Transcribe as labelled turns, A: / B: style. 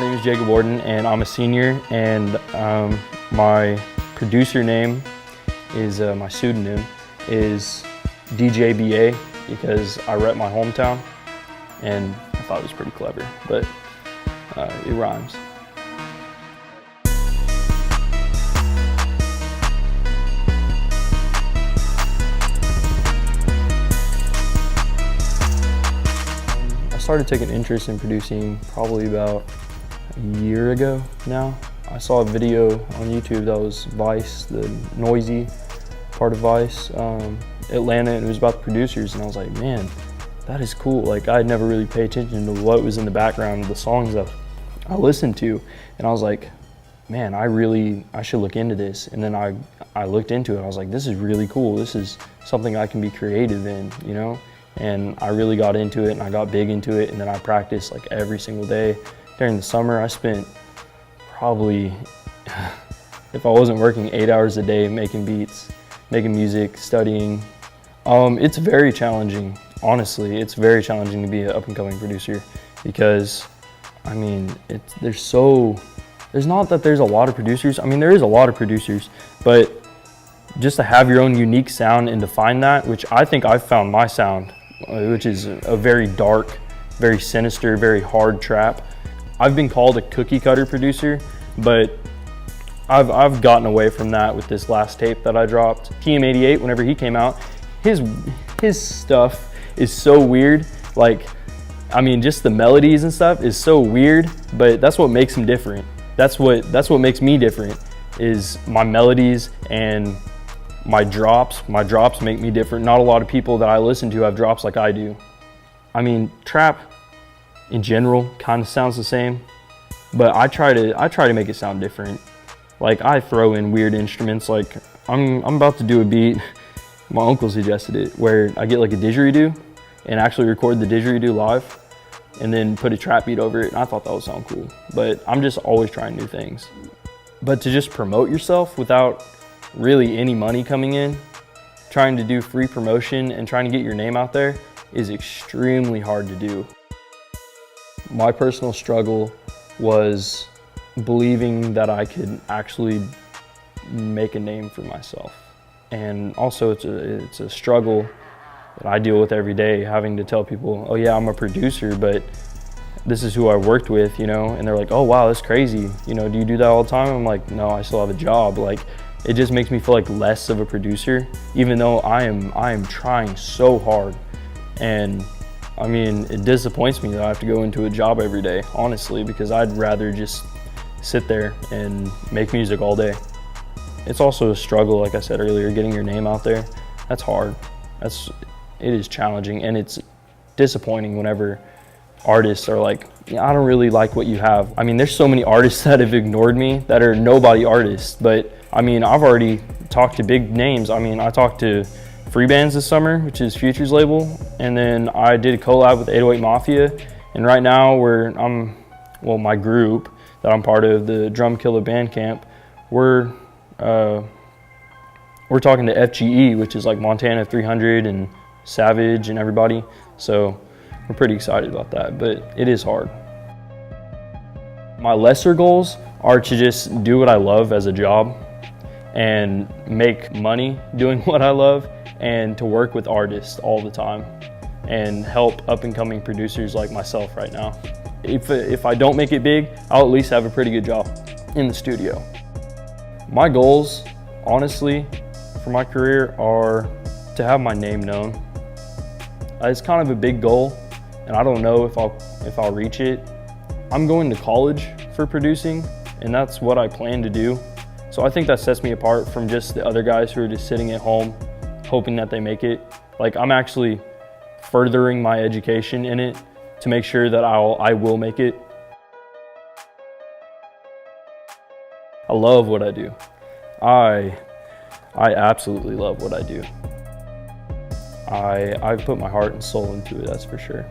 A: name is Jacob Warden, and I'm a senior, and my producer name is, my pseudonym is DJ BeeAyy, because I rep my hometown, and I thought it was pretty clever, but it rhymes. I started taking interest in producing probably about a year ago now. I saw a video on YouTube that was Vice, the noisy part of Vice, Atlanta, and it was about the producers, and I was like, man, that is cool. Like, I had never really paid attention to what was in the background of the songs that I listened to, and I was like, man, I should look into this. And then I looked into it, I was like, this is really cool. This is something I can be creative in, you know? And I really got into it, and I got big into it, and then I practiced like every single day. During the summer, I spent probably, if I wasn't working, 8 hours a day making beats, making music, studying. It's very challenging, honestly. It's very challenging to be an up-and-coming producer, because, I mean, there's not that there's a lot of producers. I mean, there is a lot of producers, but just to have your own unique sound and define that, which I think I've found my sound, which is a very dark, very sinister, very hard trap. I've been called a cookie cutter producer, but I've gotten away from that with this last tape that I dropped. TM88, whenever he came out, his stuff is so weird. Like, I mean, just the melodies and stuff is so weird, but that's what makes him different. That's what makes me different, is my melodies and my drops make me different. Not a lot of people that I listen to have drops like I do. I mean, trap in general kind of sounds the same, but I try to make it sound different. Like, I throw in weird instruments. Like, I'm about to do a beat, my uncle suggested it, where I get like a didgeridoo and actually record the didgeridoo live and then put a trap beat over it, and I thought that would sound cool. But I'm just always trying new things. But to just promote yourself without really any money coming in, trying to do free promotion and trying to get your name out there is extremely hard to do. My personal struggle was believing that I could actually make a name for myself. And also it's a struggle that I deal with every day, having to tell people, oh yeah, I'm a producer, but this is who I worked with, you know? And they're like, oh wow, that's crazy. You know, do you do that all the time? I'm like, no, I still have a job. Like, it just makes me feel like less of a producer, even though I am trying so hard. And I mean, it disappoints me that I have to go into a job every day, honestly, because I'd rather just sit there and make music all day. It's also a struggle, like I said earlier, getting your name out there. That's hard. It is challenging, and it's disappointing whenever artists are like, yeah, I don't really like what you have. I mean, there's so many artists that have ignored me that are nobody artists, but I mean, I've already talked to big names. I mean, I talked to Free Bands this summer, which is Future's label, and then I did a collab with 808 Mafia, and right now my group that I'm part of, the Drum Killer Band Camp, we're talking to FGE, which is like Montana 300 and Savage and everybody, so we're pretty excited about that, but it is hard. My lesser goals are to just do what I love as a job and make money doing what I love, and to work with artists all the time and help up-and-coming producers like myself right now. If I don't make it big, I'll at least have a pretty good job in the studio. My goals, honestly, for my career are to have my name known. It's kind of a big goal, and I don't know if I'll reach it. I'm going to college for producing, and that's what I plan to do. So I think that sets me apart from just the other guys who are just sitting at home hoping that they make it. Like, I'm actually furthering my education in it to make sure that I will make it. I love what I do. I absolutely love what I do. I've put my heart and soul into it, that's for sure.